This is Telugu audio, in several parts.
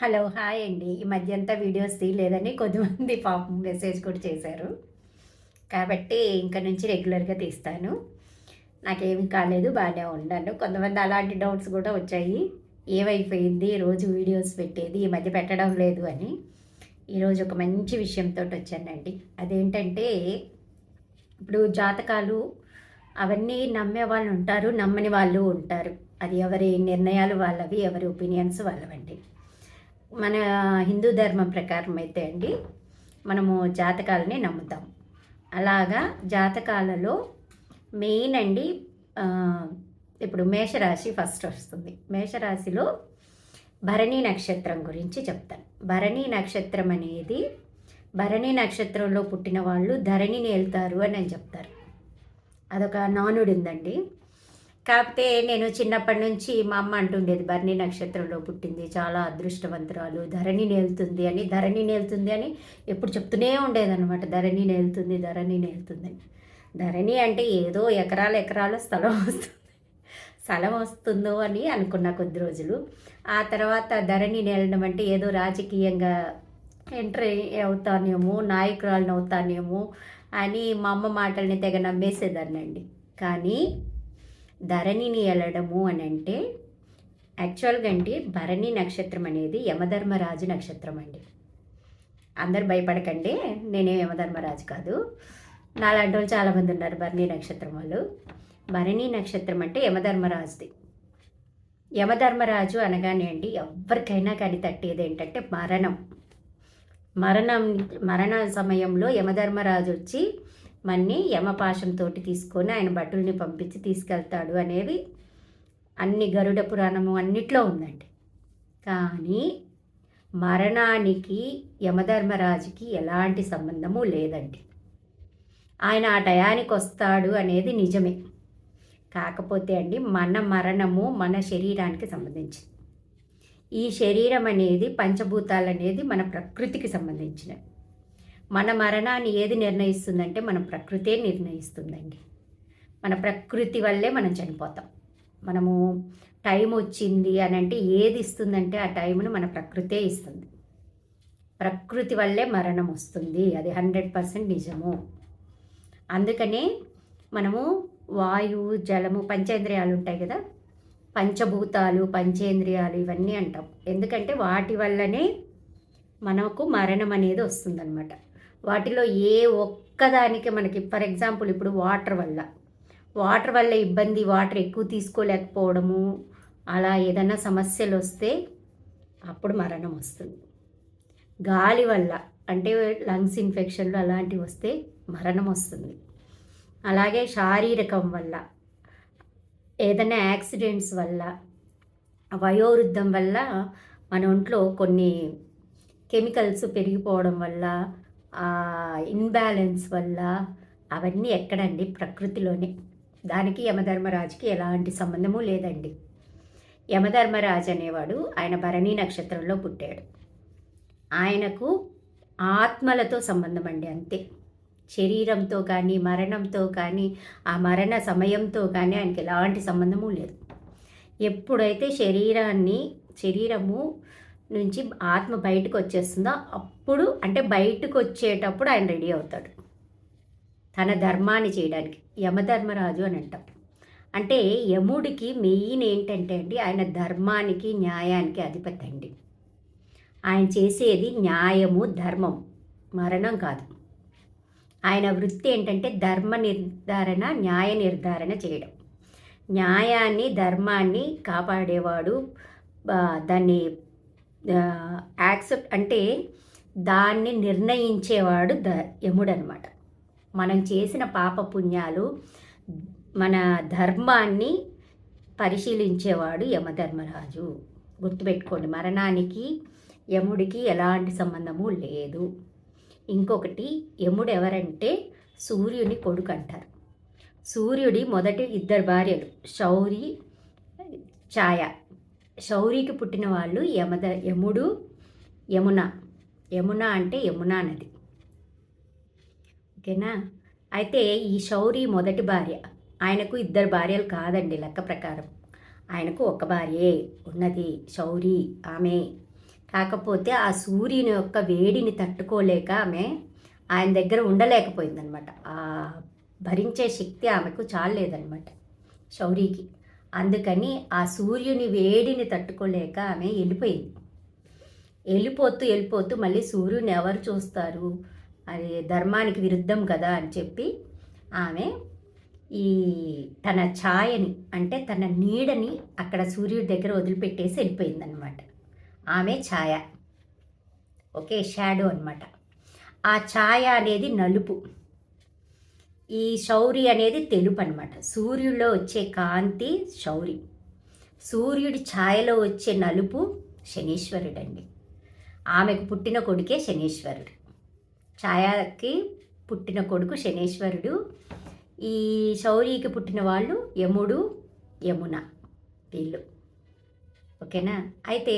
హలో! హాయ్ అండి. ఈ మధ్య అంతా వీడియోస్ తీయలేదని కొంతమంది పాపం మెసేజ్ కూడా చేశారు. కాబట్టి ఇంక నుంచి రెగ్యులర్‌గా తీస్తాను. నాకేమి కాలేదు, బానే ఉన్నాను. కొంతమంది అలాంటి డౌట్స్ కూడా వచ్చాయి. ఏమైపోయింది రోజు వీడియోస్ పెట్టేది, ఈ మధ్య పెట్టడం లేదు అని. ఈరోజు ఒక మంచి విషయంతోటొచ్చానండి. అదేంటంటే, ఇప్పుడు జాతకాలు అవన్నీ నమ్మేవాళ్ళు ఉంటారు, నమ్మని వాళ్ళు ఉంటారు. అది ఎవరి నిర్ణయాలు వాళ్ళవి, ఎవరి ఒపీనియన్స్ వాళ్ళవండి. మన హిందూ ధర్మం ప్రకారం అయితే అండి మనము జాతకాలని నమ్ముతాం. అలాగా జాతకాలలో మెయిన్ అండి ఆ, ఇప్పుడు మేషరాశి ఫస్ట్ వస్తుంది. మేషరాశిలో భరణి నక్షత్రం గురించి చెప్తాను. భరణి నక్షత్రం అనేది భరణి నక్షత్రంలో పుట్టిన వాళ్ళు ధరణిని వెళ్తారు అని చెప్తారు. అదొక నానుడి ఉందండి. కాకపోతే నేను చిన్నప్పటి నుంచి మా అమ్మ అంటుండేది భరణి నక్షత్రంలో పుట్టింది, చాలా అదృష్టవంతురాలు, ధరణి నేలుతుంది అని, ధరణి నేలుతుంది అని ఎప్పుడు చెప్తూనే ఉండేదన్నమాట. ధరణి నేలుతుంది, ధరణి నేలుతుంది అని. ధరణి అంటే ఏదో ఎకరాల ఎకరాల స్థలం వస్తుందో అని అనుకున్నా కొద్ది రోజులు. ఆ తర్వాత ధరణి నేలడం అంటే ఏదో రాజకీయంగా ఎంటర్ అవుతానేమో, నాయకురాలను అవుతానేమో అని మా అమ్మ మాటల్ని తెగ నమ్మేసేదాన్నండి. కానీ ధరణిని వెళ్ళడము అని అంటే యాక్చువల్గా అంటే భరణి నక్షత్రం అనేది యమధర్మరాజు నక్షత్రం అండి. అందరు భయపడకండి, నేనే యమధర్మరాజు కాదు. నాలాంటి వాళ్ళు చాలామంది ఉన్నారు భరణి నక్షత్రం వాళ్ళు. భరణి నక్షత్రం అంటే యమధర్మరాజుది. యమధర్మరాజు అనగానే అండి ఎవరికైనా కానీ తట్టేది ఏంటంటే మరణ సమయంలో యమధర్మరాజు వచ్చి మన్ని యమపాశంతో తీసుకొని ఆయన భటుల్ని పంపించి తీసుకెళ్తాడు అనేవి అన్ని గరుడ పురాణము అన్నిట్లో ఉందండి. కానీ మరణానికి యమధర్మరాజుకి ఎలాంటి సంబంధము లేదండి. ఆయన ఆ టయానికి వస్తాడు అనేది నిజమే. కాకపోతే అండి మన మరణము మన శరీరానికి సంబంధించింది. ఈ శరీరం అనేది పంచభూతాలు అనేది మన ప్రకృతికి సంబంధించినవి. మన మరణాన్ని ఏది నిర్ణయిస్తుందంటే మన ప్రకృతే నిర్ణయిస్తుందండి. మన ప్రకృతి వల్లే మనం చనిపోతాం. మనము టైం వచ్చింది అని అంటే ఏది ఇస్తుందంటే ఆ టైంను మన ప్రకృతే ఇస్తుంది. ప్రకృతి వల్లే మరణం వస్తుంది, అది 100% నిజము. అందుకనే మనము వాయువు, జలము, పంచేంద్రియాలు ఉంటాయి కదా, పంచభూతాలు, పంచేంద్రియాలు ఇవన్నీ అంటాం. ఎందుకంటే వాటి వల్లనే మనకు మరణం అనేది వస్తుందన్నమాట. వాటిలో ఏ ఒక్కదానికి మనకి ఫర్ ఎగ్జాంపుల్ ఇప్పుడు వాటర్ వల్ల ఇబ్బంది, వాటర్ ఎక్కువ తీసుకోలేకపోవడము, అలా ఏదైనా సమస్యలు వస్తే అప్పుడు మరణం వస్తుంది. గాలి వల్ల అంటే లంగ్స్ ఇన్ఫెక్షన్లు అలాంటివి వస్తే మరణం వస్తుంది. అలాగే శారీరకం వల్ల ఏదైనా యాక్సిడెంట్స్ వల్ల, వయోవృద్ధం వల్ల మన ఒంట్లో కొన్ని కెమికల్స్ పెరిగిపోవడం వల్ల, ఇన్బ్యాలెన్స్ వల్ల, అవన్నీ ఎక్కడండి ప్రకృతిలోనే. దానికి యమధర్మరాజుకి ఎలాంటి సంబంధము లేదండి. యమధర్మరాజు అనేవాడు ఆయన భరణి నక్షత్రంలో పుట్టాడు. ఆయనకు ఆత్మలతో సంబంధం అండి, అంతే. శరీరంతో కానీ మరణంతో కానీ ఆ మరణ సమయంతో కానీ ఆయనకి ఎలాంటి సంబంధము లేదు. ఎప్పుడైతే శరీరము నుంచి ఆత్మ బయటకు వచ్చేస్తుందో అప్పుడు, అంటే బయటకు వచ్చేటప్పుడు ఆయన రెడీ అవుతాడు తన ధర్మాన్ని చేయడానికి. యమధర్మరాజు అని అంటాం. అంటే యముడికి మెయిన్ ఏంటంటే అండి ఆయన ధర్మానికి, న్యాయానికి అధిపతి అండి. ఆయన చేసేది న్యాయము, ధర్మం, మరణం కాదు. ఆయన వృత్తి ఏంటంటే ధర్మ నిర్ధారణ, న్యాయ నిర్ధారణ చేయడం. న్యాయాన్ని, ధర్మాన్ని కాపాడేవాడు, దాన్ని యాక్సెప్ట్ అంటే దాన్ని నిర్ణయించేవాడు యముడు అనమాట. మనం చేసిన పాపపుణ్యాలు, మన ధర్మాన్ని పరిశీలించేవాడు యమధర్మరాజు. గుర్తుపెట్టుకోండి, మరణానికి యముడికి ఎలాంటి సంబంధము లేదు. ఇంకొకటి, యముడు ఎవరంటే సూర్యుని కొడుకు అంటారు. సూర్యుడి మొదటి 2 భార్యలు శౌరి, ఛాయ. శౌరికి పుట్టిన వాళ్ళు యముడు, యమున. యమున అంటే యమునా నది, ఓకేనా. అయితే ఈ శౌరి మొదటి భార్య, ఆయనకు 2 భార్యలు కాదండి లెక్క ప్రకారం. ఆయనకు ఒక భార్యే ఉన్నది, శౌరి ఆమె. కాకపోతే ఆ సూర్యుని యొక్క వేడిని తట్టుకోలేక ఆమె ఆయన దగ్గర ఉండలేకపోయిందనమాట. ఆ భరించే శక్తి ఆమెకు చాలలేదనమాట శౌరికి. అందుకని ఆ సూర్యుని వేడిని తట్టుకోలేక ఆమె వెళ్ళిపోయింది. వెళ్ళిపోతూ మళ్ళీ సూర్యుని ఎవరు చూస్తారు, అది ధర్మానికి విరుద్ధం కదా అని చెప్పి ఆమె ఈ తన ఛాయని అంటే తన నీడని అక్కడ సూర్యుడి దగ్గర వదిలిపెట్టేసి వెళ్ళిపోయిందనమాట. ఆమె ఛాయ, ఓకే, షాడో అనమాట. ఆ ఛాయ అనేది నలుపు, ఈ శౌరి అనేది తెలుపు అనమాట. సూర్యుడిలో వచ్చే కాంతి శౌరి, సూర్యుడి ఛాయలో వచ్చే నలుపు శనీశ్వరుడండి. ఆమెకు పుట్టిన కొడుకే శనీశ్వరుడు. ఛాయకి పుట్టిన కొడుకు శనీశ్వరుడు. ఈ శౌరికి పుట్టిన వాళ్ళు యముడు, యమున, వీళ్ళు, ఓకేనా. అయితే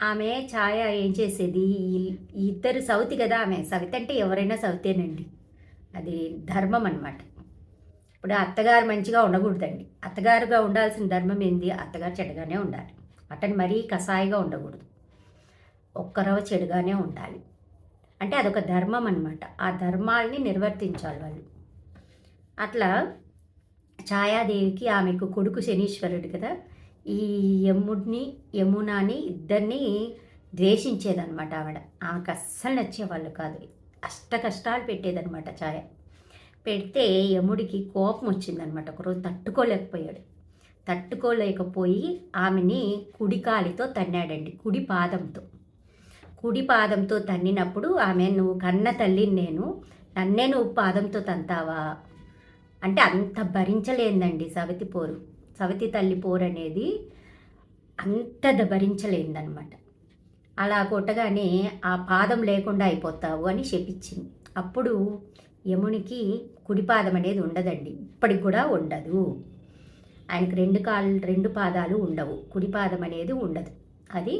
ఆమె ఛాయ ఏం చేసేది, ఈ ఇద్దరు సౌతి కదా, ఆమె సవితి అంటే ఎవరైనా సవితేనండి, అది ధర్మం అనమాట. ఇప్పుడు అత్తగారు మంచిగా ఉండకూడదండి, అత్తగారుగా ఉండాల్సిన ధర్మం ఏంది, అత్తగారు చెడుగానే ఉండాలి, అతను మరీ కసాయిగా ఉండకూడదు, ఒక్కరవ చెడుగానే ఉండాలి. అంటే అదొక ధర్మం అనమాట. ఆ ధర్మాల్ని నిర్వర్తించాలి వాళ్ళు. అట్లా ఛాయాదేవికి ఆమెకు కొడుకు శనీశ్వరుడు కదా, ఈ యముడిని యమునాని ఇద్దరిని ద్వేషించేదనమాట ఆవిడ. ఆమెకు అస్సలు నచ్చేవాళ్ళు కాదు, అష్ట కష్టాలు పెట్టేదనమాట ఛాయ. పెడితే యముడికి కోపం వచ్చిందనమాట. ఒకరోజు తట్టుకోలేకపోయి ఆమెని కుడికాలితో తన్నాడండి, కుడి పాదంతో తన్నినప్పుడు ఆమె, నువ్వు కన్న తల్లిని నేను, నన్నే నువ్వు పాదంతో తంతావా అంటే అంత భరించలేదండి సవితి తల్లి పోరు అనేది అంత భరించలేదన్నమాట. అలా కొట్టగానే ఆ పాదం లేకుండా అయిపోతావు అని చెప్పించింది. అప్పుడు యమునికి కుడి పాదం అనేది ఉండదండి, ఇప్పటికి కూడా ఉండదు. ఆయనకు రెండు పాదాలు ఉండవు, కుడి పాదం అనేది ఉండదు, అది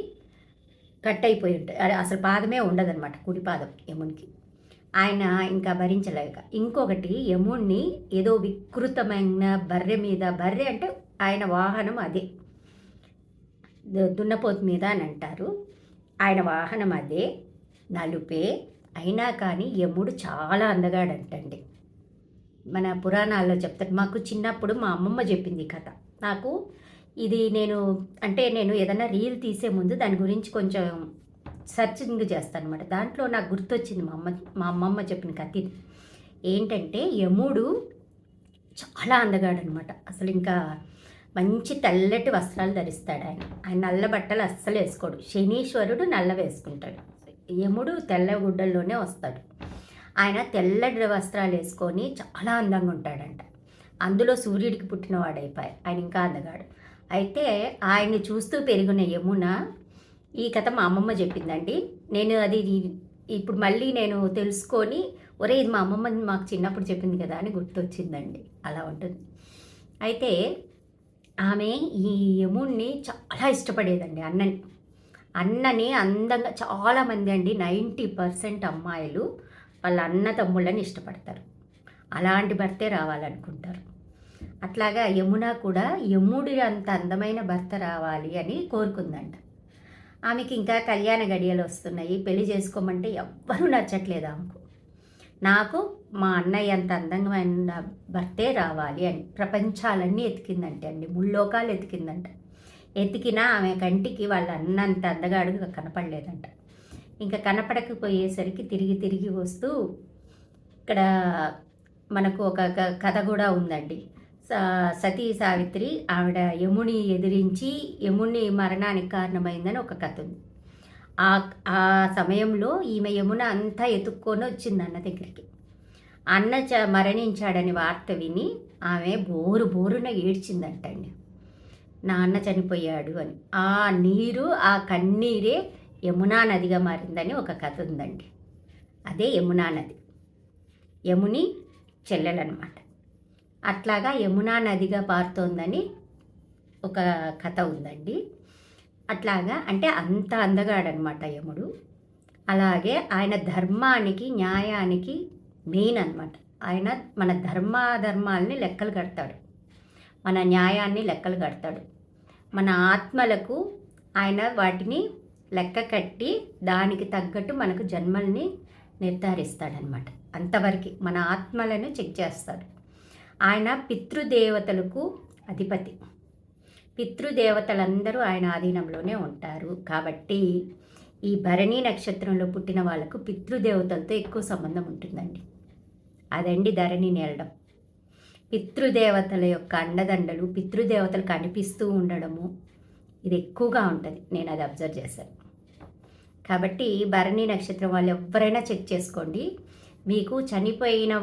కట్ అయిపోయి ఉంటుంది, అసలు పాదమే ఉండదన్నమాట కుడి పాదం యమునికి. ఆయన ఇంకా భరించలేక ఇంకొకటి యముణ్ణి ఏదో వికృతమైన బర్రె అంటే ఆయన వాహనం అదే, దున్నపోతు మీద అని అంటారు, ఆయన వాహనం అదే, నలుపే. అయినా కానీ యముడు చాలా అందగాడంటండి. మన పురాణాల్లో చెప్తారు. మాకు చిన్నప్పుడు మా అమ్మమ్మ చెప్పింది కథ. నాకు ఇది నేను ఏదైనా రీల్ తీసే ముందు దాని గురించి కొంచెం సర్చింగ్ చేస్తాను అనమాట. దాంట్లో నాకు గుర్తొచ్చింది మా అమ్మమ్మ చెప్పిన కథ ఇది. ఏంటంటే యముడు చాలా అందగాడనమాట. అసలు ఇంకా మంచి తెల్లటి వస్త్రాలు ధరిస్తాడు ఆయన నల్ల బట్టలు అస్సలు వేసుకోడు. శనీశ్వరుడు నల్ల వేసుకుంటాడు, యముడు తెల్ల గుడ్డల్లోనే వస్తాడు. ఆయన తెల్లటి వస్త్రాలు వేసుకొని చాలా అందంగా ఉంటాడంట. అందులో సూర్యుడికి పుట్టినవాడైపోయి ఆయన ఇంకా అందగాడు. అయితే ఆయన్ని చూస్తూ పెరిగిన యమున, ఈ కథ మా అమ్మమ్మ చెప్పిందండి. నేను అది ఇప్పుడు మళ్ళీ నేను తెలుసుకొని, ఒరే ఇది మా అమ్మమ్మ మాకు చిన్నప్పుడు చెప్పింది కదా అని గుర్తొచ్చిందండి. అలా ఉంటుంది. అయితే ఆమె ఈ యముణ్ణి చాలా ఇష్టపడేదండి, అన్నని అందంగా. చాలామంది అండి 90% అమ్మాయిలు వాళ్ళ అన్న తమ్ముళ్ళని ఇష్టపడతారు, అలాంటి భర్తే రావాలనుకుంటారు. అట్లాగా యమున కూడా యముడి అంత అందమైన భర్త రావాలి అని కోరుకుందంట. ఆమెకి ఇంకా కళ్యాణ గడియలు వస్తున్నాయి, పెళ్లి చేసుకోమంటే ఎవ్వరూ నచ్చట్లేదు ఆమెకు. నాకు మా అన్నయ్య అంత అందమైన భర్తే రావాలి అని ప్రపంచాలన్నీ ఎతికిందంట, ముల్లోకాలు ఎతికిందంట. ఎతికినా ఆమె కంటికి వాళ్ళ అన్నంత అందగాడుగా కనపడలేదంట. ఇంకా కనపడకపోయేసరికి తిరిగి వస్తూ ఇక్కడ మనకు ఒక కథ కూడా ఉందండి. సతీ సావిత్రి ఆవిడ యముని ఎదిరించి యముని మరణానికి కారణమైందని ఒక కథ ఉంది. ఆ సమయంలో ఈమె యమున అంతా ఎత్తుక్కొని వచ్చింది అన్న దగ్గరికి. అన్న మరణించాడని వార్త విని ఆమె బోరున ఏడ్చిందంటండి, నా అన్న చనిపోయాడు అని. ఆ నీరు, ఆ కన్నీరే యమునా నదిగా మారిందని ఒక కథ ఉందండి. అదే యమునా నది, యముని చెల్లెలన్నమాట. అట్లాగా యమునా నదిగా పారుతోందని ఒక కథ ఉందండి. అట్లాగా అంటే అంత అందగాడనమాట యముడు. అలాగే ఆయన ధర్మానికి న్యాయానికి మెయిన్ అనమాట. ఆయన మన ధర్మాల్ని లెక్కలు కడతాడు, మన న్యాయాన్ని లెక్కలు కడతాడు. మన ఆత్మలకు ఆయన వాటిని లెక్క కట్టి దానికి తగ్గట్టు మనకు జన్మల్ని నిర్ధారిస్తాడనమాట. అంతవరకు మన ఆత్మలను చెక్ చేస్తాడు. ఆయన పితృదేవతలకు అధిపతి. పితృదేవతలందరూ ఆయన ఆధీనంలోనే ఉంటారు. కాబట్టి ఈ భరణి నక్షత్రంలో పుట్టిన వాళ్ళకు పితృదేవతలతో ఎక్కువ సంబంధం ఉంటుందండి. అదండి ధరణి నేలడం. పితృదేవతల యొక్క అండదండలు, పితృదేవతలు కనిపిస్తూ ఉండడము, ఇది ఎక్కువగా ఉంటుంది. నేను అది అబ్జర్వ్ చేశాను. కాబట్టి భరణి నక్షత్రం వాళ్ళు ఎవరైనా చెక్ చేసుకోండి. మీకు చనిపోయిన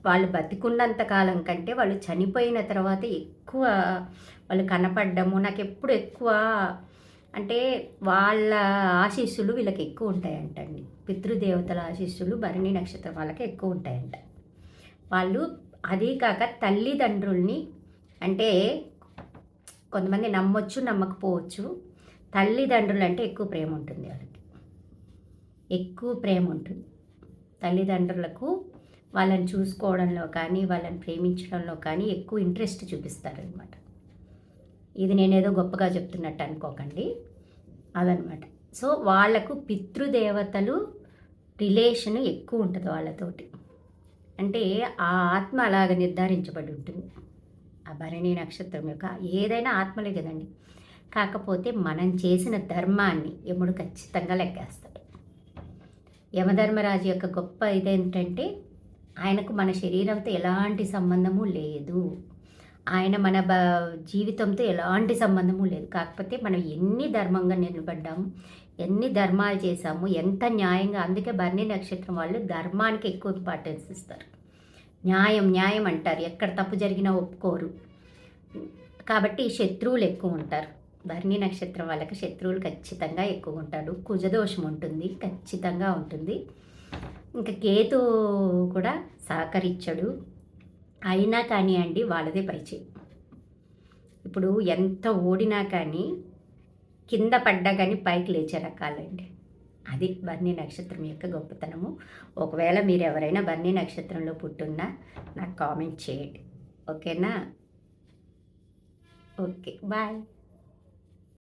వాళ్ళు బతికున్నంత కాలం కంటే వాళ్ళు చనిపోయిన తర్వాత ఎక్కువ వాళ్ళు కనపడము, నాకు ఎప్పుడు ఎక్కువ అంటే వాళ్ళ ఆశీస్సులు వీళ్ళకి ఎక్కువ ఉంటాయంటండి. పితృదేవతల ఆశీస్సులు భరణి నక్షత్రం వాళ్ళకి ఎక్కువ ఉంటాయంట. వాళ్ళు అదీ కాక తల్లిదండ్రుల్ని, అంటే కొంతమంది నమ్మొచ్చు నమ్మకపోవచ్చు, తల్లిదండ్రులు అంటే ఎక్కువ ప్రేమ ఉంటుంది వాళ్ళకి, ఎక్కువ ప్రేమ ఉంటుంది. తల్లిదండ్రులకు వాళ్ళని చూసుకోవడంలో కానీ వాళ్ళని ప్రేమించడంలో కానీ ఎక్కువ ఇంట్రెస్ట్ చూపిస్తారనమాట. ఇది నేనేదో గొప్పగా చెప్తున్నట్టు అనుకోకండి, అదనమాట. సో వాళ్ళకు పితృదేవతలు రిలేషన్ ఎక్కువ ఉంటుంది వాళ్ళతోటి. అంటే ఆ ఆత్మ అలాగ నిర్ధారించబడి ఉంటుంది. ఆ భరణి నక్షత్రం యొక్క ఏదైనా ఆత్మలే కదండి. కాకపోతే మనం చేసిన ధర్మాన్ని యముడు ఖచ్చితంగా లెక్కేస్తాడు. యమధర్మరాజు యొక్క గొప్ప ఇదేంటంటే ఆయనకు మన శరీరంతో ఎలాంటి సంబంధము లేదు. ఆయన మన జీవితంతో ఎలాంటి సంబంధము లేదు. కాకపోతే మనం ఎన్ని ధర్మంగా నిలబడ్డాము, ఎన్ని ధర్మాలు చేశాము, ఎంత న్యాయంగా. అందుకే భరణి నక్షత్రం వాళ్ళు ధర్మానికి ఎక్కువ ఇంపార్టెన్స్ ఇస్తారు. న్యాయం న్యాయం అంటారు, ఎక్కడ తప్పు జరిగినా ఒప్పుకోరు. కాబట్టి శత్రువులు ఎక్కువ ఉంటారు. భరణి నక్షత్రం వాళ్ళకి శత్రువులు ఖచ్చితంగా ఎక్కువ ఉంటాడు. కుజదోషం ఉంటుంది, ఖచ్చితంగా ఉంటుంది. ఇంకా కేతు కూడా సహకరించడు. అయినా కానీ అండి వాళ్ళదే పైచేయి. ఇప్పుడు ఎంత ఓడినా కానీ కింద పడ్డా కానీ పైకి లేచే రకాలండి. అది భరణి నక్షత్రం యొక్క గొప్పతనము. ఒకవేళ మీరు ఎవరైనా భరణి నక్షత్రంలో పుట్టున్నా నాకు కామెంట్ చేయండి, ఓకేనా? Okay, bye.